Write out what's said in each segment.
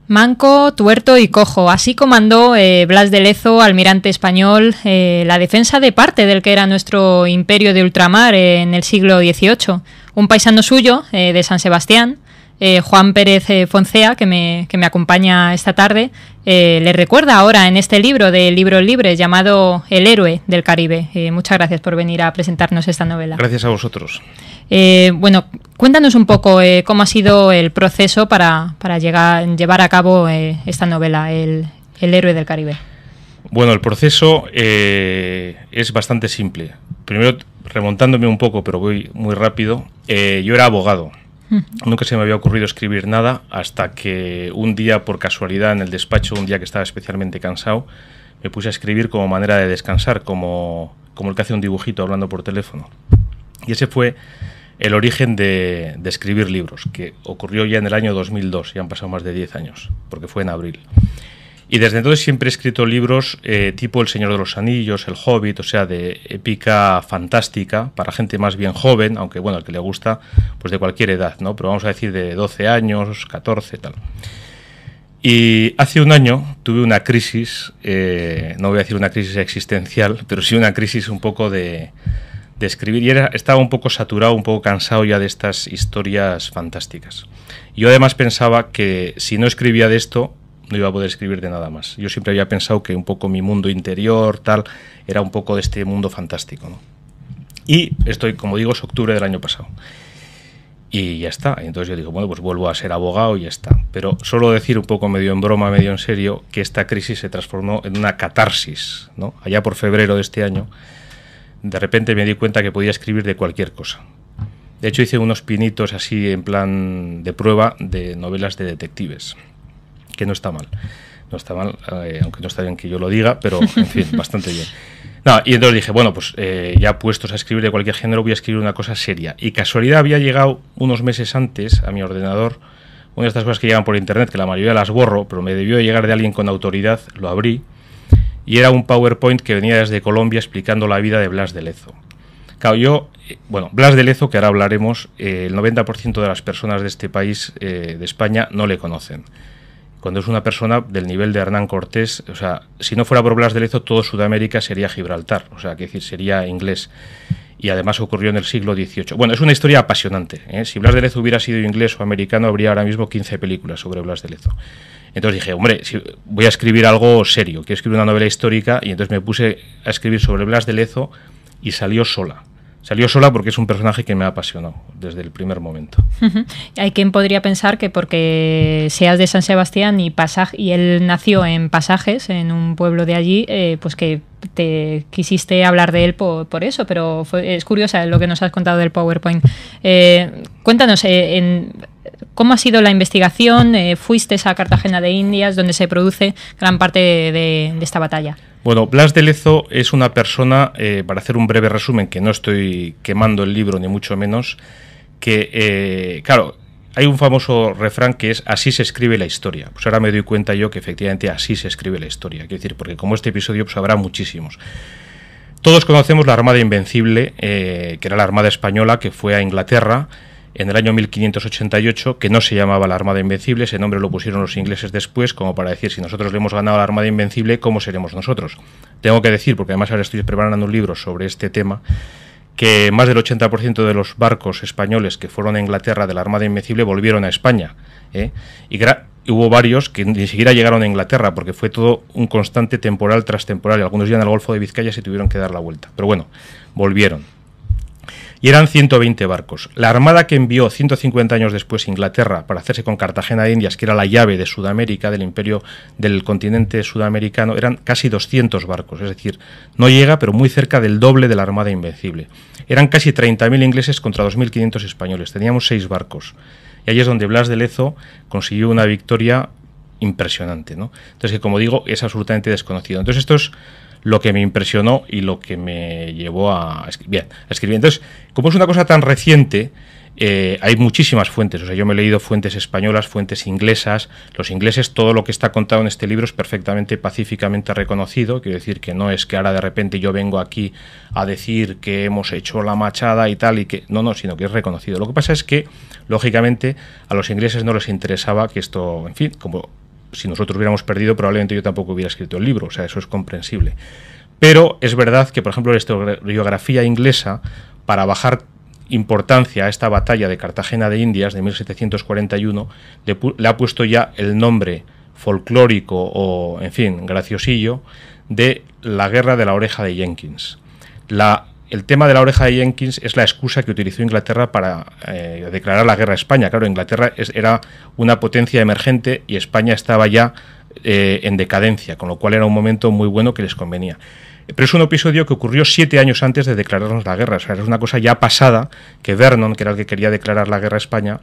Manco, tuerto y cojo. Así comandó Blas de Lezo, almirante español, la defensa de parte del que era nuestro imperio de ultramar en el siglo XVIII. Un paisano suyo, de San Sebastián, Juan Pérez Foncea, que me acompaña esta tarde, le recuerda ahora en este libro de Libros Libres llamado El héroe del Caribe. Muchas gracias por venir a presentarnos esta novela. Gracias a vosotros. Bueno, cuéntanos un poco cómo ha sido el proceso para llevar a cabo esta novela, El héroe del Caribe. Bueno, el proceso es bastante simple. Primero, remontándome un poco, pero voy muy rápido, yo era abogado. Nunca se me había ocurrido escribir nada hasta que un día, por casualidad, en el despacho, un día que estaba especialmente cansado, me puse a escribir como manera de descansar, como el que hace un dibujito hablando por teléfono. Y ese fue el origen de escribir libros, que ocurrió ya en el año 2002, ya han pasado más de 10 años, porque fue en abril. Y desde entonces siempre he escrito libros tipo El Señor de los Anillos, El Hobbit, o sea, de épica fantástica, para gente más bien joven, aunque bueno, al que le gusta, pues de cualquier edad, ¿no? Pero vamos a decir de 12 años, 14, tal. Y hace un año tuve una crisis, no voy a decir una crisis existencial, pero sí una crisis un poco de escribir, y estaba un poco saturado, un poco cansado ya de estas historias fantásticas. Yo además pensaba que si no escribía de esto, no iba a poder escribir de nada más. Yo siempre había pensado que un poco mi mundo interior, tal, era un poco de este mundo fantástico, ¿no? Y estoy, como digo, es octubre del año pasado. Y ya está. Entonces yo digo, bueno, pues vuelvo a ser abogado y ya está. Pero solo decir un poco medio en broma, medio en serio, que esta crisis se transformó en una catarsis, ¿no? Allá por febrero de este año, de repente me di cuenta que podía escribir de cualquier cosa. De hecho, hice unos pinitos así en plan de prueba de novelas de detectives, que no está mal. No está mal, aunque no está bien que yo lo diga, pero en fin, bastante bien. No, y entonces dije, bueno, pues ya puestos a escribir de cualquier género, voy a escribir una cosa seria. Y casualidad había llegado unos meses antes a mi ordenador una de estas cosas que llegan por internet, que la mayoría las borro, pero me debió llegar de alguien con autoridad, lo abrí, y era un PowerPoint que venía desde Colombia explicando la vida de Blas de Lezo. Claro, Blas de Lezo, que ahora hablaremos, el 90% de las personas de este país, de España, no le conocen. Cuando es una persona del nivel de Hernán Cortés, o sea, si no fuera por Blas de Lezo, todo Sudamérica sería Gibraltar, o sea, que decir, sería inglés. Y además ocurrió en el siglo XVIII. Bueno, es una historia apasionante, ¿eh? Si Blas de Lezo hubiera sido inglés o americano, habría ahora mismo 15 películas sobre Blas de Lezo. Entonces dije, hombre, si voy a escribir algo serio, quiero escribir una novela histórica, y entonces me puse a escribir sobre Blas de Lezo y salió sola. Salió sola porque es un personaje que me ha apasionado desde el primer momento. Hay quien podría pensar que porque seas de San Sebastián y él nació en Pasajes, en un pueblo de allí, pues que te quisiste hablar de él por eso, pero es curiosa lo que nos has contado del PowerPoint. Cuéntanos, ¿cómo ha sido la investigación? ¿Fuiste a Cartagena de Indias, donde se produce gran parte de esta batalla? Bueno, Blas de Lezo es una persona, para hacer un breve resumen, que no estoy quemando el libro ni mucho menos, que, claro, hay un famoso refrán que es así se escribe la historia. Pues ahora me doy cuenta yo que efectivamente así se escribe la historia. Quiero decir, porque como este episodio pues habrá muchísimos. Todos conocemos la Armada Invencible, que era la Armada Española, que fue a Inglaterra en el año 1588, que no se llamaba la Armada Invencible, ese nombre lo pusieron los ingleses después, como para decir, si nosotros le hemos ganado a la Armada Invencible, ¿cómo seremos nosotros? Tengo que decir, porque además ahora estoy preparando un libro sobre este tema, que más del 80% de los barcos españoles que fueron a Inglaterra de la Armada Invencible volvieron a España, ¿eh? Y hubo varios que ni siquiera llegaron a Inglaterra, porque fue todo un constante temporal tras temporal, y algunos ya en el Golfo de Vizcaya se tuvieron que dar la vuelta. Pero bueno, volvieron. Y eran 120 barcos. La armada que envió 150 años después a Inglaterra para hacerse con Cartagena de Indias, que era la llave de Sudamérica, del imperio del continente sudamericano, eran casi 200 barcos. Es decir, no llega, pero muy cerca del doble de la Armada Invencible. Eran casi 30.000 ingleses contra 2.500 españoles. Teníamos 6 barcos. Y ahí es donde Blas de Lezo consiguió una victoria impresionante, ¿no? Entonces, que como digo, es absolutamente desconocido. Entonces, esto es lo que me impresionó y lo que me llevó a escribir. Entonces, como es una cosa tan reciente, hay muchísimas fuentes. O sea, yo me he leído fuentes españolas, fuentes inglesas. Los ingleses, todo lo que está contado en este libro es perfectamente pacíficamente reconocido. Quiero decir que no es que ahora de repente yo vengo aquí a decir que hemos hecho la machada y tal, y que no, sino que es reconocido. Lo que pasa es que, lógicamente, a los ingleses no les interesaba que esto, en fin, como si nosotros hubiéramos perdido, probablemente yo tampoco hubiera escrito el libro, o sea, eso es comprensible. Pero es verdad que, por ejemplo, la historiografía inglesa, para bajar importancia a esta batalla de Cartagena de Indias de 1741, le ha puesto ya el nombre folclórico o, en fin, graciosillo, de la guerra de la oreja de Jenkins. El tema de la oreja de Jenkins es la excusa que utilizó Inglaterra para declarar la guerra a España. Claro, Inglaterra era una potencia emergente y España estaba ya en decadencia, con lo cual era un momento muy bueno que les convenía. Pero es un episodio que ocurrió 7 años antes de declararnos la guerra. O sea, es una cosa ya pasada que Vernon, que era el que quería declarar la guerra a España,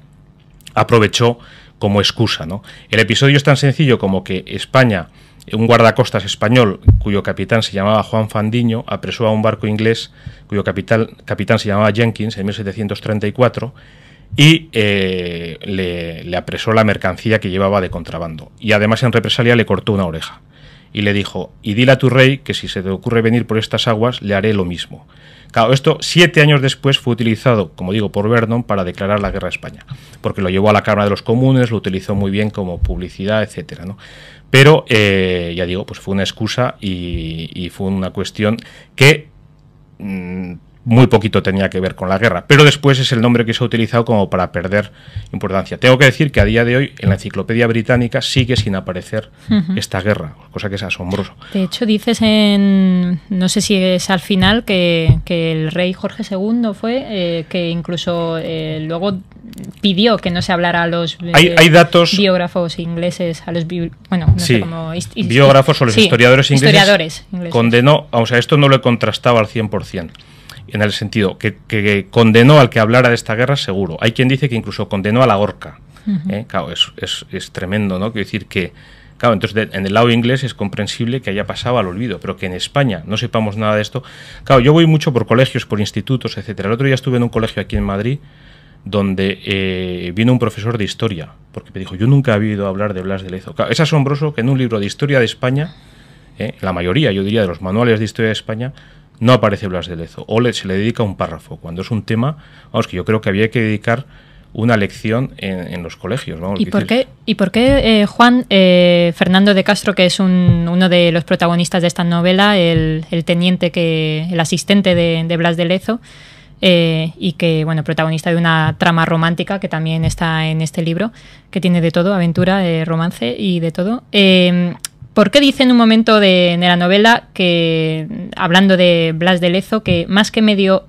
aprovechó como excusa, ¿no? El episodio es tan sencillo como que España, un guardacostas español cuyo capitán se llamaba Juan Fandiño, apresó a un barco inglés cuyo capitán se llamaba Jenkins en 1734 y le apresó la mercancía que llevaba de contrabando. Y además en represalia le cortó una oreja. Y le dijo, y dile a tu rey que si se te ocurre venir por estas aguas, le haré lo mismo. Claro, esto 7 años después fue utilizado, como digo, por Vernon para declarar la guerra a España, porque lo llevó a la Cámara de los Comunes, lo utilizó muy bien como publicidad, etcétera, ¿no? Pero, ya digo, pues fue una excusa y fue una cuestión que muy poquito tenía que ver con la guerra, pero después es el nombre que se ha utilizado como para perder importancia. Tengo que decir que a día de hoy en la Enciclopedia Británica sigue sin aparecer esta guerra, cosa que es asombroso. De hecho, dices no sé si es al final, que el rey Jorge II fue, que incluso luego pidió que no se hablara a los hay datos, biógrafos ingleses, a los no sí, sé cómo, biógrafos o los sí, historiadores ingleses, ingleses. Condenó, o sea, esto no lo he contrastado al 100%. En el sentido que condenó al que hablara de esta guerra, seguro. Hay quien dice que incluso condenó a la horca. Claro, es tremendo, ¿no? Quiero decir que, claro, entonces en el lado inglés es comprensible que haya pasado al olvido, pero que en España no sepamos nada de esto. Claro, yo voy mucho por colegios, por institutos, etcétera. El otro día estuve en un colegio aquí en Madrid donde vino un profesor de historia, porque me dijo, yo nunca he oído hablar de Blas de Lezo. Claro, es asombroso que en un libro de historia de España, la mayoría, yo diría, de los manuales de historia de España, no aparece Blas de Lezo, o se le dedica un párrafo, cuando es un tema, vamos, que yo creo que había que dedicar una lección en los colegios. Vamos, ¿Y por qué Juan Fernando de Castro, que es uno de los protagonistas de esta novela, el teniente, el asistente de Blas de Lezo, y que, bueno, protagonista de una trama romántica que también está en este libro, que tiene de todo, aventura, romance y de todo, ¿por qué dice en un momento de la novela, que hablando de Blas de Lezo, que más que medio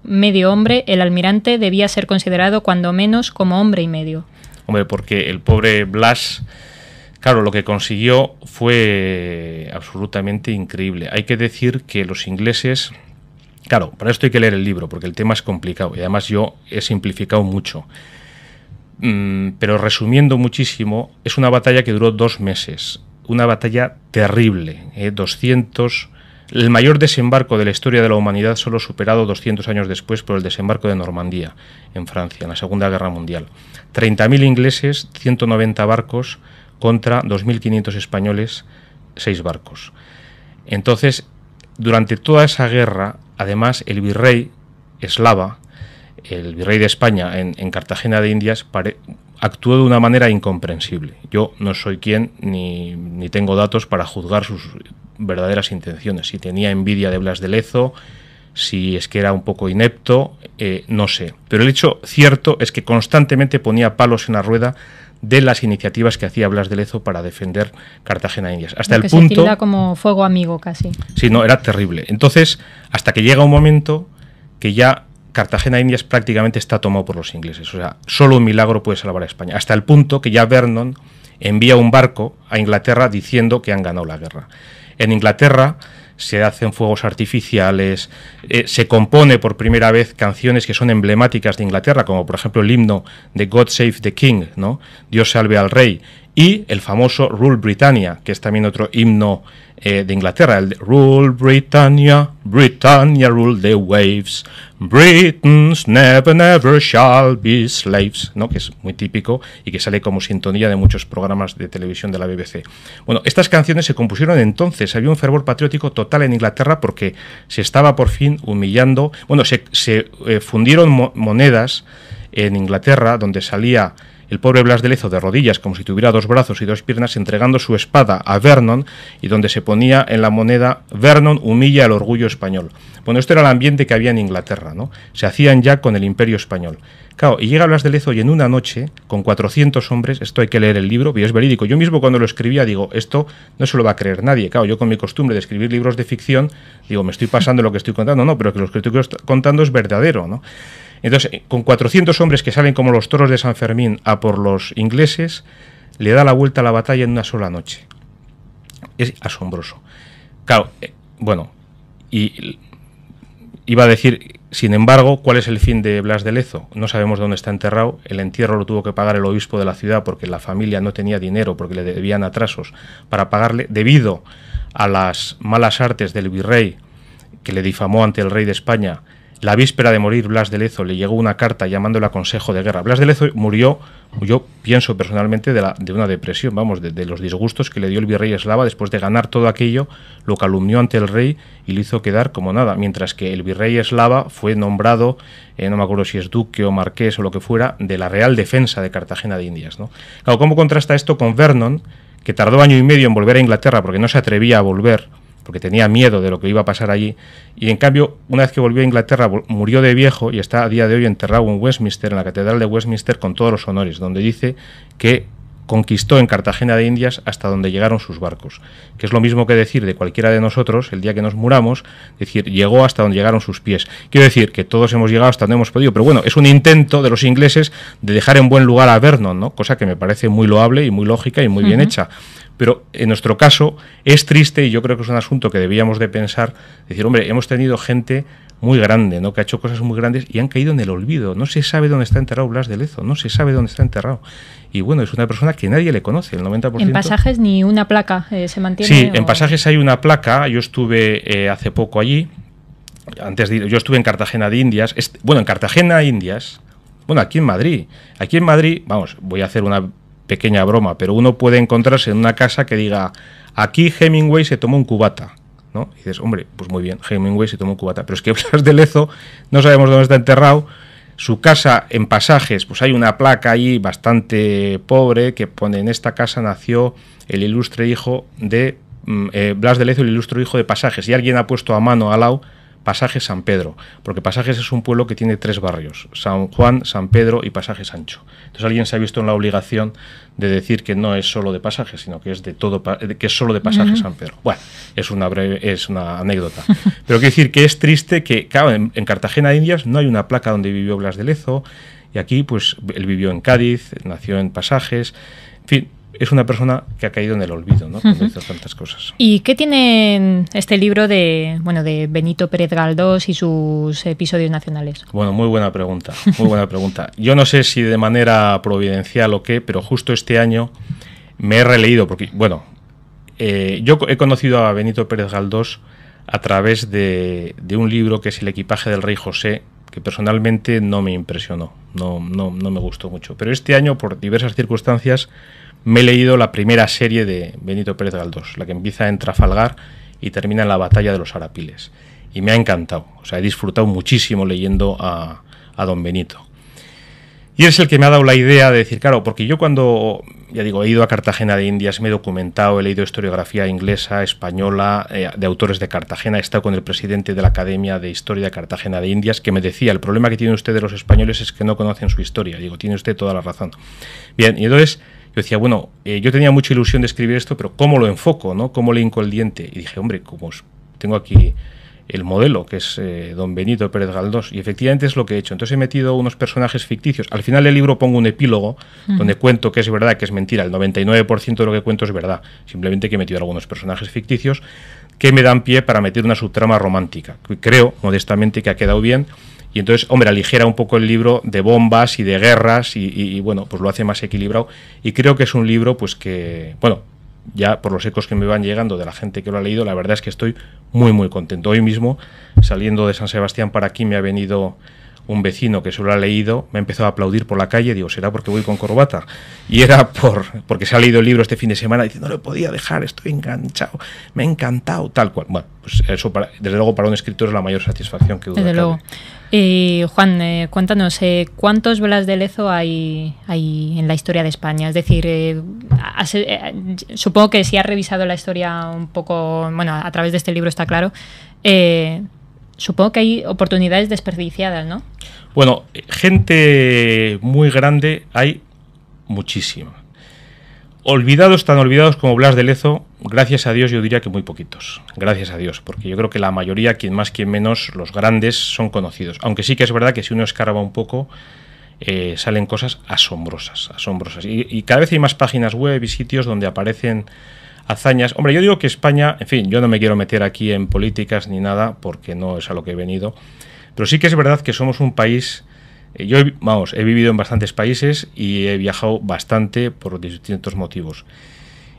hombre, el almirante debía ser considerado cuando menos como hombre y medio? Hombre, porque el pobre Blas, claro, lo que consiguió fue absolutamente increíble. Hay que decir que los ingleses, claro, para esto hay que leer el libro, porque el tema es complicado, y además yo he simplificado mucho. Pero resumiendo muchísimo, es una batalla que duró 2 meses. Una batalla terrible, 200... El mayor desembarco de la historia de la humanidad, solo superado 200 años después por el desembarco de Normandía, en Francia, en la Segunda Guerra Mundial. 30.000 ingleses, 190 barcos, contra 2.500 españoles, 6 barcos. Entonces, durante toda esa guerra, además, el virrey Eslava, el virrey de España en Cartagena de Indias, actuó de una manera incomprensible. Yo no soy quien ni tengo datos para juzgar sus verdaderas intenciones. Si tenía envidia de Blas de Lezo, si es que era un poco inepto, no sé. Pero el hecho cierto es que constantemente ponía palos en la rueda de las iniciativas que hacía Blas de Lezo para defender Cartagena de Indias. Hasta el punto... se tilda como fuego amigo casi. Sí, no, era terrible. Entonces, hasta que llega un momento que ya Cartagena de Indias prácticamente está tomado por los ingleses. O sea, solo un milagro puede salvar a España. Hasta el punto que ya Vernon envía un barco a Inglaterra diciendo que han ganado la guerra. En Inglaterra se hacen fuegos artificiales, se compone por primera vez canciones que son emblemáticas de Inglaterra, como por ejemplo el himno de God Save the King, ¿no? Dios salve al rey, y el famoso Rule Britannia, que es también otro himno de Inglaterra, el de Rule Britannia, Britannia rule the waves, Britons never never shall be slaves, ¿no? Que es muy típico y que sale como sintonía de muchos programas de televisión de la BBC. Bueno, estas canciones se compusieron entonces, había un fervor patriótico total en Inglaterra porque se estaba por fin humillando, bueno, se fundieron monedas en Inglaterra donde salía el pobre Blas de Lezo de rodillas, como si tuviera 2 brazos y 2 piernas, entregando su espada a Vernon, y donde se ponía en la moneda: Vernon humilla el orgullo español. Bueno, esto era el ambiente que había en Inglaterra, ¿no? Se hacían ya con el Imperio español. Claro, y llega Blas de Lezo y en una noche, con 400 hombres, esto hay que leer el libro, y es verídico. Yo mismo cuando lo escribía digo, esto no se lo va a creer nadie. Claro, yo con mi costumbre de escribir libros de ficción, digo, me estoy pasando lo que estoy contando. No, pero que lo que estoy contando es verdadero, ¿no? Entonces, con 400 hombres que salen como los toros de San Fermín a por los ingleses, le da la vuelta a la batalla en una sola noche. Es asombroso. Claro, bueno, y iba a decir, sin embargo, ¿cuál es el fin de Blas de Lezo? No sabemos dónde está enterrado. El entierro lo tuvo que pagar el obispo de la ciudad porque la familia no tenía dinero, porque le debían atrasos para pagarle, debido a las malas artes del virrey, que le difamó ante el rey de España. La víspera de morir Blas de Lezo le llegó una carta llamándole a consejo de guerra. Blas de Lezo murió, yo pienso personalmente, de una depresión, vamos, de los disgustos que le dio el virrey eslava después de ganar todo aquello. Lo calumnió ante el rey y lo hizo quedar como nada, mientras que el virrey eslava fue nombrado, no me acuerdo si es duque o marqués o lo que fuera, de la Real Defensa de Cartagena de Indias, ¿no? Claro, ¿cómo contrasta esto con Vernon, que tardó 1 año y medio en volver a Inglaterra porque no se atrevía a volver, porque tenía miedo de lo que iba a pasar allí, y en cambio, una vez que volvió a Inglaterra, murió de viejo y está a día de hoy enterrado en Westminster, en la Catedral de Westminster, con todos los honores, donde dice que conquistó en Cartagena de Indias hasta donde llegaron sus barcos, que es lo mismo que decir de cualquiera de nosotros, el día que nos muramos, decir, llegó hasta donde llegaron sus pies. Quiero decir que todos hemos llegado hasta donde hemos podido, pero bueno, es un intento de los ingleses de dejar en buen lugar a Vernon, ¿no? Cosa que me parece muy loable y muy lógica y muy bien hecha. Pero en nuestro caso es triste, y yo creo que es un asunto que debíamos de pensar, decir, hombre, hemos tenido gente muy grande, ¿no?, que ha hecho cosas muy grandes y han caído en el olvido. No se sabe dónde está enterrado Blas de Lezo, no se sabe dónde está enterrado. Y bueno, es una persona que nadie le conoce, el 90%. En Pasajes ni una placa se mantiene. Sí, en Pasajes hay una placa. Yo estuve hace poco allí. Yo estuve en Cartagena de Indias. Bueno, en Cartagena de Indias, bueno, aquí en Madrid. Aquí en Madrid, vamos, voy a hacer una pequeña broma, pero uno puede encontrarse en una casa que diga, aquí Hemingway se tomó un cubata, ¿no? Y dices, hombre, pues muy bien, Hemingway se tomó un cubata, pero es que Blas de Lezo no sabemos dónde está enterrado. Su casa en Pasajes, pues hay una placa ahí bastante pobre que pone: en esta casa nació el ilustre hijo de Blas de Lezo, el ilustre hijo de Pasajes, y alguien ha puesto a mano al lado Pasajes San Pedro, porque Pasajes es un pueblo que tiene 3 barrios: San Juan, San Pedro y Pasajes Ancho. Entonces alguien se ha visto en la obligación de decir que no es solo de Pasajes, sino que es de todo, que es solo de Pasajes San Pedro. Bueno, es una anécdota. Pero quiero decir que es triste que, claro, en Cartagena de Indias no hay una placa donde vivió Blas de Lezo, y aquí pues él vivió en Cádiz, nació en Pasajes, en fin. Es una persona que ha caído en el olvido, ¿no?, cuando hizo tantas cosas. ¿Y qué tiene este libro de Benito Pérez Galdós y sus episodios nacionales? Bueno, muy buena pregunta, muy buena pregunta. Yo no sé si de manera providencial o qué, pero justo este año me he releído, porque, bueno, yo he conocido a Benito Pérez Galdós a través de un libro que es El equipaje del rey José, que personalmente no me impresionó, no me gustó mucho. Pero este año, por diversas circunstancias, me he leído la primera serie de Benito Pérez Galdós, la que empieza en Trafalgar y termina en la batalla de los Arapiles. Y me ha encantado, o sea, he disfrutado muchísimo leyendo a don Benito. Y es el que me ha dado la idea de decir, claro, porque yo cuando, ya digo, he ido a Cartagena de Indias, me he documentado, he leído historiografía inglesa, española, de autores de Cartagena, he estado con el presidente de la Academia de Historia de Cartagena de Indias, que me decía, el problema que tienen ustedes los españoles es que no conocen su historia. Y digo, tiene usted toda la razón. Bien, y entonces yo decía, bueno, yo tenía mucha ilusión de escribir esto, pero ¿cómo lo enfoco, no? ¿Cómo le hinco el diente? Y dije, hombre, como tengo aquí el modelo, que es don Benito Pérez Galdós, y efectivamente es lo que he hecho. Entonces he metido unos personajes ficticios. Al final del libro pongo un epílogo donde cuento que es verdad, que es mentira. El 99% de lo que cuento es verdad. Simplemente que he metido algunos personajes ficticios que me dan pie para meter una subtrama romántica. Creo, modestamente, que ha quedado bien. Y entonces, hombre, aligera un poco el libro de bombas y de guerras y bueno, pues lo hace más equilibrado. Y creo que es un libro, pues que, bueno, ya por los ecos que me van llegando de la gente que lo ha leído, la verdad es que estoy muy, muy contento. Hoy mismo, saliendo de San Sebastián para aquí, me ha venido un vecino que se lo ha leído me ha empezado a aplaudir por la calle. Digo, será porque voy con corbata. Y era porque se ha leído el libro este fin de semana. Dice, no lo podía dejar, estoy enganchado, me ha encantado, tal cual. Bueno, pues eso desde luego para un escritor es la mayor satisfacción que duda desde cabe. Luego. Y Juan, cuéntanos, ¿cuántos Blas de Lezo hay en la historia de España? Es decir, supongo que si has revisado la historia un poco, bueno, a través de este libro está claro, supongo que hay oportunidades desperdiciadas, ¿no? Bueno, gente muy grande hay muchísima. Olvidados, tan olvidados como Blas de Lezo, gracias a Dios yo diría que muy poquitos. Gracias a Dios, porque yo creo que la mayoría, quien más, quien menos, los grandes son conocidos. Aunque sí que es verdad que si uno escarba un poco, salen cosas asombrosas, asombrosas. Y cada vez hay más páginas web y sitios donde aparecen hazañas. Hombre, yo digo que España, en fin, yo no me quiero meter aquí en políticas ni nada, porque no es a lo que he venido, pero sí que es verdad que somos un país... Yo, he vivido en bastantes países y he viajado bastante por distintos motivos.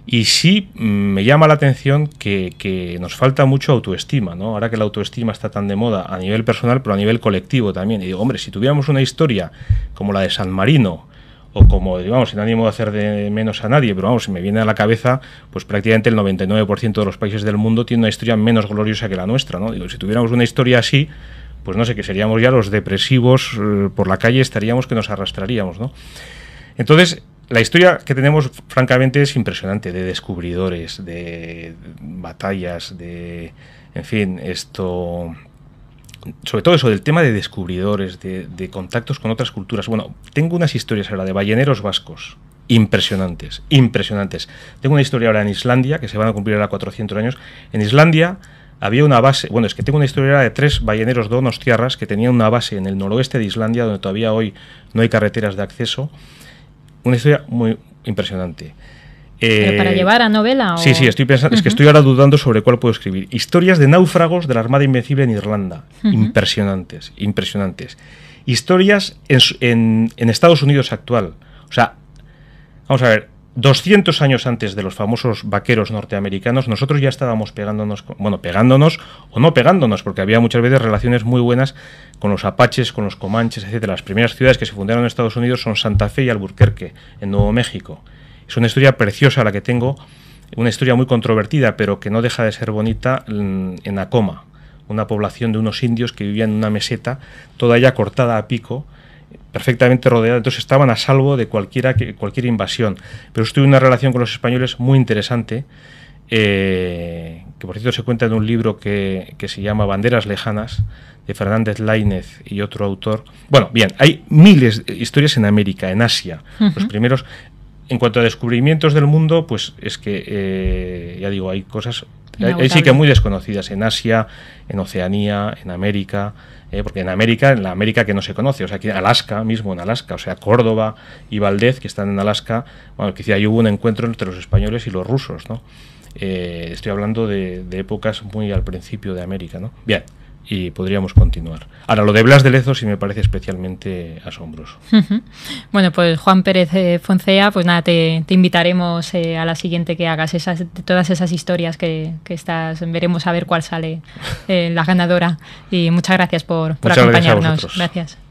Y sí me llama la atención que nos falta mucho autoestima, ¿no? Ahora que la autoestima está tan de moda a nivel personal, pero a nivel colectivo también. Y digo, hombre, si tuviéramos una historia como la de San Marino, o como, digamos, sin ánimo de hacer de menos a nadie, pero vamos, se me viene a la cabeza, pues prácticamente el 99% de los países del mundo tiene una historia menos gloriosa que la nuestra, ¿no? Digo, si tuviéramos una historia así, pues no sé, que seríamos ya los depresivos por la calle, estaríamos que nos arrastraríamos, ¿no? Entonces, la historia que tenemos, francamente, es impresionante, de descubridores, de batallas, de... En fin, sobre todo eso, del tema de descubridores, de contactos con otras culturas. Bueno, tengo unas historias ahora de balleneros vascos impresionantes, impresionantes. Tengo una historia ahora en Islandia, que se van a cumplir ahora 400 años. En Islandia había una base, bueno, es que tengo una historia de 3 balleneros donostiarras que tenían una base en el noroeste de Islandia, donde todavía hoy no hay carreteras de acceso. Una historia muy impresionante. ¿Pero para llevar a novela? Sí, estoy pensando, es que estoy ahora dudando sobre cuál puedo escribir. Historias de náufragos de la Armada Invencible en Irlanda. Impresionantes, impresionantes. Historias en Estados Unidos actual. O sea, vamos a ver, 200 años antes de los famosos vaqueros norteamericanos, nosotros ya estábamos pegándonos o no pegándonos, porque había muchas veces relaciones muy buenas con los apaches, con los comanches, etcétera. Las primeras ciudades que se fundaron en Estados Unidos son Santa Fe y Albuquerque, en Nuevo México. Es una historia preciosa la que tengo, una historia muy controvertida, pero que no deja de ser bonita, en Acoma, una población de unos indios que vivían en una meseta, toda ella cortada a pico, perfectamente rodeada, entonces estaban a salvo de cualquier invasión. Pero estuve en una relación con los españoles muy interesante, que por cierto se cuenta en un libro que se llama Banderas Lejanas, de Fernández Laínez y otro autor. Bueno, bien, hay miles de historias en América, en Asia, los primeros. En cuanto a descubrimientos del mundo, pues es que, ya digo, hay cosas, hay sí que muy desconocidas en Asia, en Oceanía, en América, porque en la América que no se conoce, o sea, que Alaska mismo, en Alaska, o sea, Córdoba y Valdez, que están en Alaska, bueno, quizá ahí hubo un encuentro entre los españoles y los rusos, ¿no? Estoy hablando de épocas muy al principio de América, ¿no? Bien, y podríamos continuar. Ahora, lo de Blas de Lezo sí me parece especialmente asombroso. Bueno, pues Juan Pérez Foncea, pues nada, te invitaremos a la siguiente que hagas todas esas historias que estás, veremos a ver cuál sale la ganadora. Y muchas gracias por acompañarnos. Gracias a vosotros. Gracias.